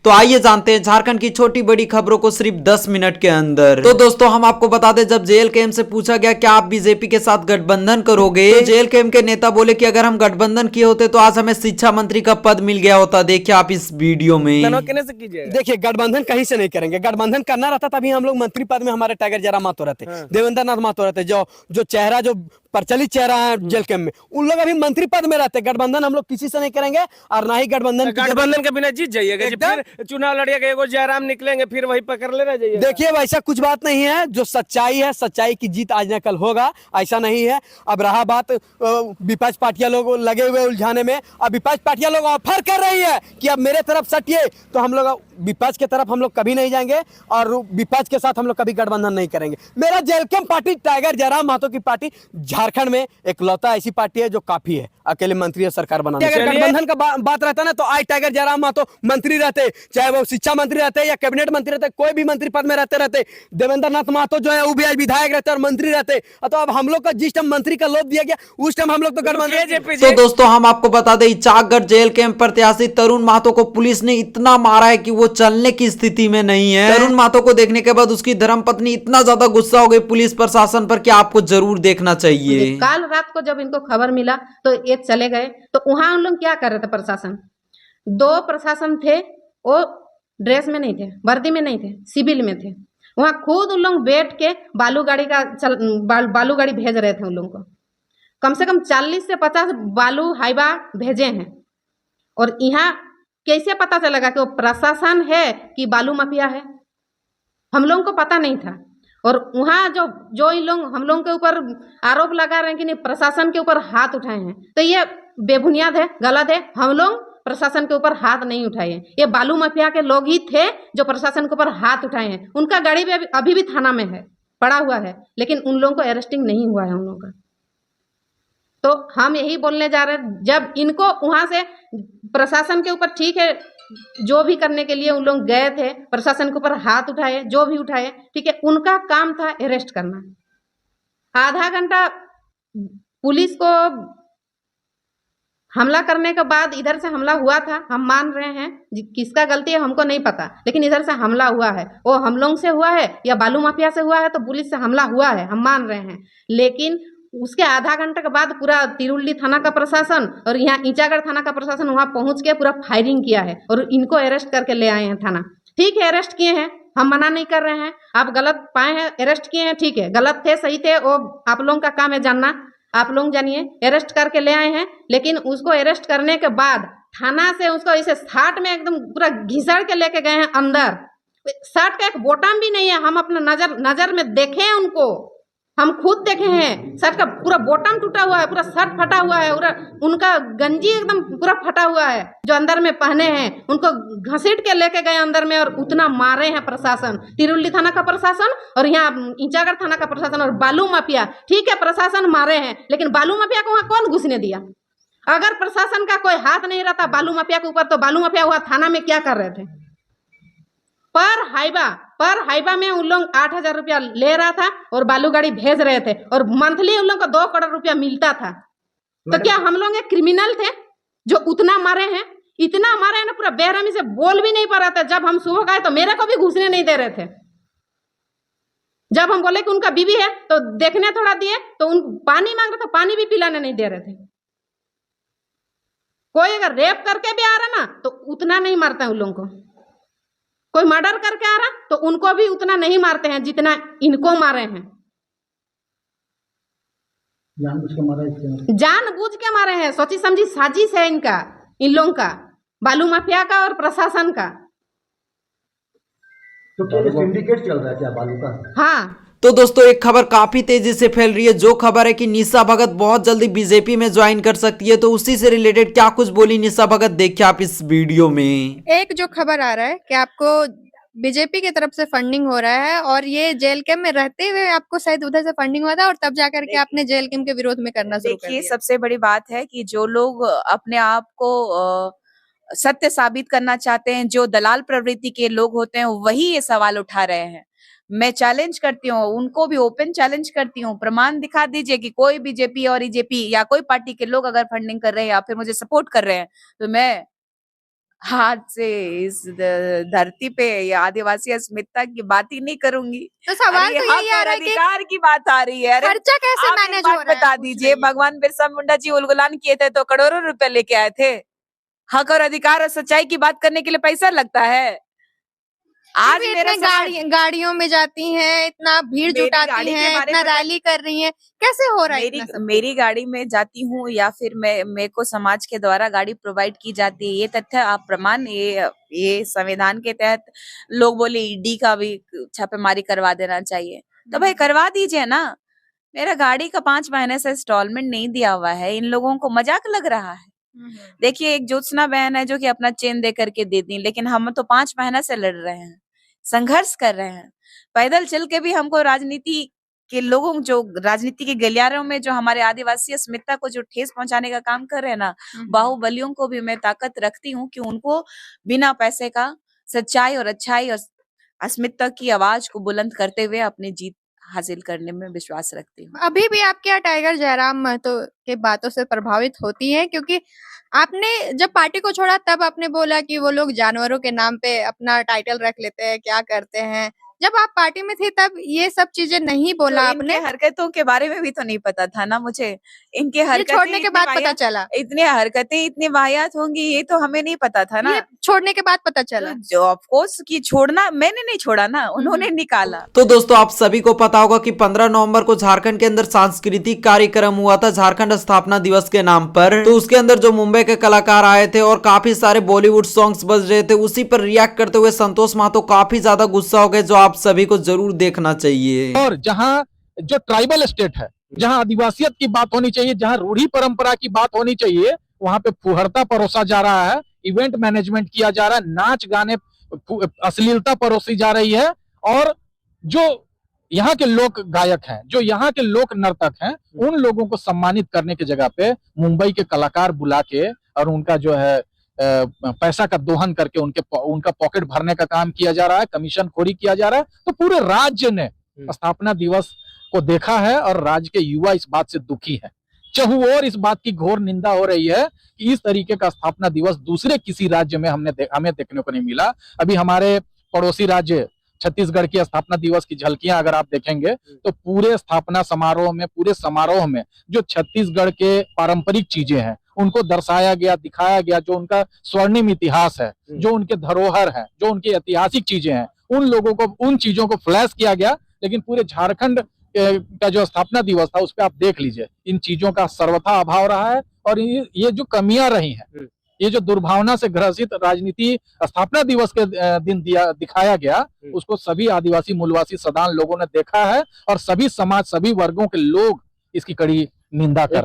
तो आइए जानते हैं झारखंड की छोटी बड़ी खबरों को सिर्फ 10 मिनट के अंदर। तो दोस्तों हम आपको बता दें, जब जेएलकेएम से पूछा गया क्या आप बीजेपी के साथ गठबंधन करोगे, तो जेएलकेएम के नेता बोले कि अगर हम गठबंधन किए होते तो आज हमें शिक्षा मंत्री का पद मिल गया होता। देखिए आप इस वीडियो में। देखिए गठबंधन कहीं से नहीं करेंगे। गठबंधन करना रहता तभी हम लोग मंत्री पद में हमारे टाइगर जयराम महतो रहते, देवेंद्र नाथ महतो रहते, जो चेहरा जो प्रचलित चेहरा है जेएलकेएम में, उन लोग अभी मंत्री पद में रहते। गठबंधन हम लोग किसी से नहीं करेंगे और ना ही गठबंधन के बिना जीत जाइएगा जी, फिर चुनाव लड़िएगा, एगो जयराम निकलेंगे फिर वही पकड़ ले रह जाइए। देखिए वैसा कुछ बात नहीं है। जो सच्चाई है, सच्चाई की जीत आज न कल होगा, ऐसा नहीं है। अब रहा बात विपक्ष पार्टियां लोग लगे हुए उलझाने में। अब विपक्ष पार्टियां लोग ऑफर कर रही है कि अब मेरे तरफ सटिए, तो हम लोग विपक्ष की तरफ हम लोग कभी नहीं जाएंगे और विपक्ष के साथ हम लोग कभी गठबंधन नहीं करेंगे। मेरा JLKM party tiger Jairam Mahato की पार्टी झारखंड में एकलौता ऐसी पार्टी है जो काफी है अकेले मंत्री और सरकार बनाने। अगर गठबंधन का बात रहता ना तो आज टाइगर जयराम महतो मंत्री रहते, चाहे वो शिक्षा मंत्री रहते या कैबिनेट मंत्री रहते, कोई भी मंत्री पद में रहते। देवेंद्र नाथ महतो जो है वो भी आज विधायक रहते और मंत्री रहते। तो अब हम लोग का जिस टाइम मंत्री का लोभ दिया गया उस टाइम हम लोग तो गठबंधन। तो दोस्तों हम आपको बता दें, चाकगढ़ जेएलकेएम प्रत्याशी तरुण महतो को पुलिस ने इतना मारा है कि वो चलने की स्थिति में नहीं है। तरुण महतो को देखने के बाद उसकी धर्मपत्नी इतना ज्यादा गुस्सा हो गई पुलिस प्रशासन पर कि आपको जरूर देखना चाहिए। कल रात को जब इनको खबर मिला तो ये चले गए। तो वहां उन लोग क्या कर रहे थे? प्रशासन, 2 प्रशासन थे, वो ड्रेस में नहीं थे, वर्दी में नहीं थे, सिविल में थे। वहां खुद उन लोग बैठ के बालू गाड़ी भेज रहे थे। उन लोगों को कम से कम 40 से 50 बालू हाईवा भेजे हैं। और यहाँ कैसे पता चलेगा कि वो प्रशासन है कि बालू माफिया है? हम लोगों को पता नहीं था। और वहाँ जो इन लोग हम लोगों के ऊपर आरोप लगा रहे हैं कि नहीं प्रशासन के ऊपर हाथ उठाए हैं, तो ये बेबुनियाद है, गलत है। हम लोग प्रशासन के ऊपर हाथ नहीं उठाए हैं। ये बालू माफिया के लोग ही थे जो प्रशासन के ऊपर हाथ उठाए हैं। उनका गाड़ी भी अभी भी थाना में है, पड़ा हुआ है, लेकिन उन लोगों को अरेस्टिंग नहीं हुआ है उन लोगों का। तो हम यही बोलने जा रहे हैं, जब इनको वहां से प्रशासन के ऊपर ठीक है जो भी करने के लिए उन लोग गए थे, प्रशासन के ऊपर हाथ उठाए, जो भी उठाए, ठीक है, उनका काम था अरेस्ट करना। आधा घंटा पुलिस को हमला करने के बाद इधर से हमला हुआ था, हम मान रहे हैं। किसका गलती है हमको नहीं पता, लेकिन इधर से हमला हुआ है, वो हम लोग से हुआ है या बालू माफिया से हुआ है, तो पुलिस से हमला हुआ है, हम मान रहे हैं। लेकिन उसके आधा घंटे के बाद पूरा तिरुल्ली थाना का प्रशासन और यहाँ ईचागढ़ थाना का प्रशासन वहां पहुंच के पूरा फायरिंग किया है और इनको अरेस्ट करके ले आए हैं थाना। ठीक है, अरेस्ट किए हैं, हम मना नहीं कर रहे हैं। आप गलत पाए हैं, अरेस्ट किए हैं, ठीक है, गलत थे सही थे वो आप लोगों का काम है जानना, आप लोग जानिए। अरेस्ट करके ले आए हैं, लेकिन उसको अरेस्ट करने के बाद थाना से उसको इसे शर्ट में एकदम पूरा घिसड़ के लेके गए हैं अंदर। शर्ट का एक बटन भी नहीं है, हम अपना नजर में देखे हैं उनको, हम खुद देखे हैं। शर्ट का पूरा बॉटम टूटा हुआ है, पूरा शर्ट फटा हुआ है, पूरा उनका गंजी एकदम पूरा फटा हुआ है जो अंदर में पहने हैं। उनको घसीट के लेके गए अंदर में और उतना मारे हैं प्रशासन, तिरुल्ली थाना का प्रशासन और यहाँ ईचागढ़ थाना का प्रशासन और बालू माफिया। ठीक है, प्रशासन मारे हैं, लेकिन बालू माफिया को वहाँ कौन घुसने दिया? अगर प्रशासन का कोई हाथ नहीं रहता बालू माफिया के ऊपर, तो बालू माफिया वहाँ थाना में क्या कर रहे थे? पर हाइबा में उन लोग 8,000 रुपया ले रहा था और बालू गाड़ी भेज रहे थे और मंथली उन लोग को 2 करोड़ रुपया मिलता था। तो क्या हम लोग क्रिमिनल थे जो उतना मारे हैं? इतना मारे हैं ना, पूरा बेरहमी से बोल भी नहीं पा रहा था। जब हम सुबह गए तो मेरे को भी घुसने नहीं दे रहे थे। जब हम बोले कि उनका बीवी है तो देखने थोड़ा दिए, तो उन पानी मांग रहे थे, पानी भी पिलाने नहीं दे रहे थे। कोई अगर रेप करके भी आ रहा ना तो उतना नहीं मारता है उन लोगों को। कोई मर्डर करके आ रहा तो उनको भी उतना नहीं मारते हैं जितना इनको मारे हैं। जानबूझ के मारे हैं, सोची समझी साजिश है इनका, इन लोगों का, बालू माफिया का और प्रशासन का। तो क्या सिंडिकेट चल रहा है क्या बालू का? हाँ। तो दोस्तों एक खबर काफी तेजी से फैल रही है, जो खबर है कि निशा भगत बहुत जल्दी बीजेपी में ज्वाइन कर सकती है। तो उसी से रिलेटेड क्या कुछ बोली निशा भगत, देखिए आप इस वीडियो में। एक जो खबर आ रहा है कि आपको बीजेपी की तरफ से फंडिंग हो रहा है और ये जेएलकेएम में रहते हुए आपको शायद उधर से फंडिंग हुआ था और तब जाकर के आपने जेएलकेएम के विरोध में करना शुरू कर दिया। देखिए सबसे बड़ी बात है कि जो लोग अपने आप को सत्य साबित करना चाहते हैं, जो दलाल प्रवृत्ति के लोग होते हैं, वही ये सवाल उठा रहे हैं। मैं चैलेंज करती हूँ, उनको भी ओपन चैलेंज करती हूँ, प्रमाण दिखा दीजिए कि कोई बीजेपी और ईजेपी या कोई पार्टी के लोग अगर फंडिंग कर रहे हैं या फिर मुझे सपोर्ट कर रहे हैं तो मैं आज से इस धरती पे ये आदिवासी अस्मिता की बात ही नहीं करूंगी। तो सवाल अरे तो हक यही आ और रहा है कि अधिकार की बात आ रही है। अरे खर्चा कैसे आप एक मैनेज हो बात रहा है, बता पूछ दीजिए, रही हूँ। भगवान बिरसा मुंडा जी उलगुलान किए थे तो करोड़ों रुपए लेके आए थे। हक और अधिकार और सच्चाई की बात करने के लिए पैसा लगता है। आज फिर मेरा इतने समाज गाड़ियों में जाती हैं, इतना भीड़ मेरी जुटाती गाड़ी के हैं, बारे इतना में पता रैली कर रही हैं, कैसे हो रहा है मेरी इतना सब? मेरी गाड़ी में जाती हूँ या फिर मेरे को समाज के द्वारा गाड़ी प्रोवाइड की जाती है, ये तथ्य आप प्रमाण ये संविधान के तहत लोग बोले ईडी का भी छापेमारी करवा देना चाहिए, तो भाई करवा दीजिए ना। मेरा गाड़ी का 5 महीने से इंस्टॉलमेंट नहीं दिया हुआ है, इन लोगों को मजाक लग रहा है। देखिए एक ज्योत्सना बहन है जो कि अपना चेन दे करके दे दी, लेकिन हम तो 5 महीने से लड़ रहे हैं, संघर्ष कर रहे हैं, पैदल चल के भी हमको राजनीति के लोगों जो राजनीति के गलियारों में जो हमारे आदिवासी अस्मिता को जो ठेस पहुंचाने का काम कर रहे हैं ना, बाहुबलियों को भी मैं ताकत रखती हूँ कि उनको बिना पैसे का सच्चाई और अच्छाई और अस्मिता की आवाज को बुलंद करते हुए अपनी जीत हासिल करने में विश्वास रखती हूँ। अभी भी आप क्या टाइगर जयराम महतो के बातों से प्रभावित होती हैं? क्योंकि आपने जब पार्टी को छोड़ा तब आपने बोला कि वो लोग जानवरों के नाम पे अपना टाइटल रख लेते हैं, क्या करते हैं। जब आप पार्टी में थे तब ये सब चीजें नहीं बोला तो आपने। इनके हरकतों के बारे में भी तो नहीं पता था ना मुझे। इनके ये हरकतें छोड़ने के इतनी बाद पता वाहियात चला। इतनी हरकतें इतनी वाहियात होंगी ये तो हमें नहीं पता था ना। ये छोड़ने के बाद पता चला। तो जो ऑफ कोर्स कि छोड़ना मैंने नहीं छोड़ा ना, उन्होंने निकाला। तो दोस्तों आप सभी को पता होगा कि 15 नवंबर को झारखंड के अंदर सांस्कृतिक कार्यक्रम हुआ था झारखंड स्थापना दिवस के नाम पर। तो उसके अंदर जो मुंबई के कलाकार आए थे और काफी सारे बॉलीवुड सॉन्ग्स बज रहे थे, उसी पर रिएक्ट करते हुए संतोष महतो काफी ज्यादा गुस्सा हो गए, जो आप सभी को जरूर देखना चाहिए। और जहां जो ट्राइबल स्टेट है, जहां आदिवासियत की बात होनी चाहिए, जहां रूढ़ी परंपरा की बात होनी चाहिए, वहां पे फुहरता परोसा जा रहा है, इवेंट मैनेजमेंट किया जा रहा है, नाच गाने अश्लीलता परोसी जा रही है। और जो यहाँ के लोक गायक हैं, जो यहाँ के लोक नर्तक हैं, उन लोगों को सम्मानित करने की जगह पे मुंबई के कलाकार बुला के और उनका जो है पैसा का दोहन करके उनका पॉकेट भरने का काम किया जा रहा है, कमीशन खोरी किया जा रहा है। तो पूरे राज्य ने स्थापना दिवस को देखा है और राज्य के युवा इस बात से दुखी है। चहुओर इस बात की घोर निंदा हो रही है कि इस तरीके का स्थापना दिवस दूसरे किसी राज्य में हमें देखने को नहीं मिला। अभी हमारे पड़ोसी राज्य छत्तीसगढ़ की स्थापना दिवस की झलकियां अगर आप देखेंगे तो पूरे स्थापना समारोह में, पूरे समारोह में जो छत्तीसगढ़ के पारंपरिक चीजें हैं उनको दर्शाया गया, दिखाया गया। जो उनका स्वर्णिम इतिहास है, जो उनके धरोहर है, जो उनकी ऐतिहासिक चीजें हैं, उन चीजों को फ्लैश किया गया। लेकिन पूरे झारखंड का जो स्थापना दिवस था उस पर आप देख लीजिए, इन चीजों का सर्वथा अभाव रहा है। और ये जो कमियां रही हैं, ये जो दुर्भावना से ग्रसित राजनीति स्थापना दिवस के दिन दिखाया गया, उसको सभी आदिवासी मूलवासी सदान लोगों ने देखा है और सभी समाज, सभी वर्गों के लोग इसकी कड़ी निंदा कर रहे हैं।